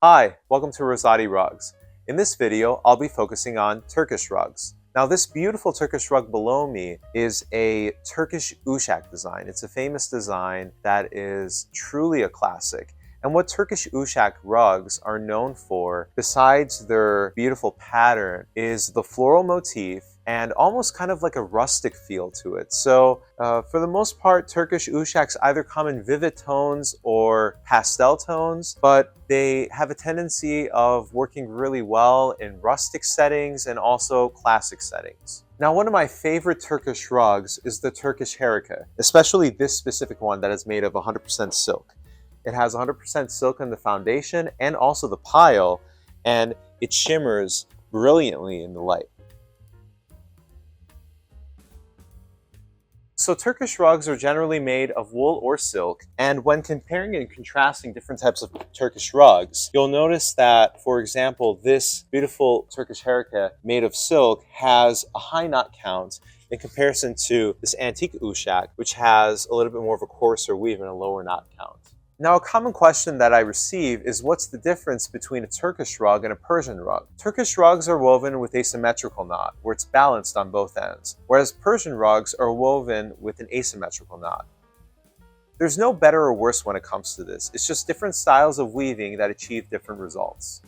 Hi, welcome to Rouzati Rugs. In this video, I'll be focusing on Turkish rugs. Now, this beautiful Turkish rug below me is a Turkish uşak design. It's a famous design that is truly a classic. And what Turkish uşak rugs are known for, besides their beautiful pattern, is the floral motif and almost kind of like a rustic feel to it. So for the most part, Turkish uşaks either come in vivid tones or pastel tones, but they have a tendency of working really well in rustic settings and also classic settings. Now, one of my favorite Turkish rugs is the Turkish harika, especially this specific one that is made of 100% silk. It has 100% silk in the foundation and also the pile, and it shimmers brilliantly in the light. So Turkish rugs are generally made of wool or silk, and when comparing and contrasting different types of Turkish rugs, you'll notice that, for example, this beautiful Turkish harika made of silk has a high knot count in comparison to this antique uşak, which has a little bit more of a coarser weave and a lower knot count. Now, a common question that I receive is what's the difference between a Turkish rug and a Persian rug? Turkish rugs are woven with asymmetrical knot, where it's balanced on both ends, whereas Persian rugs are woven with an asymmetrical knot. There's no better or worse when it comes to this. It's just different styles of weaving that achieve different results.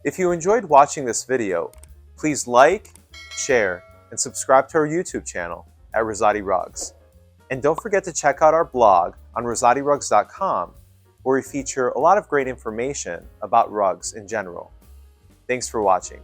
If you enjoyed watching this video, please like, share, and subscribe to our YouTube channel at Rouzati Rugs. And don't forget to check out our blog on rouzatirugs.com, where we feature a lot of great information about rugs in general. Thanks for watching.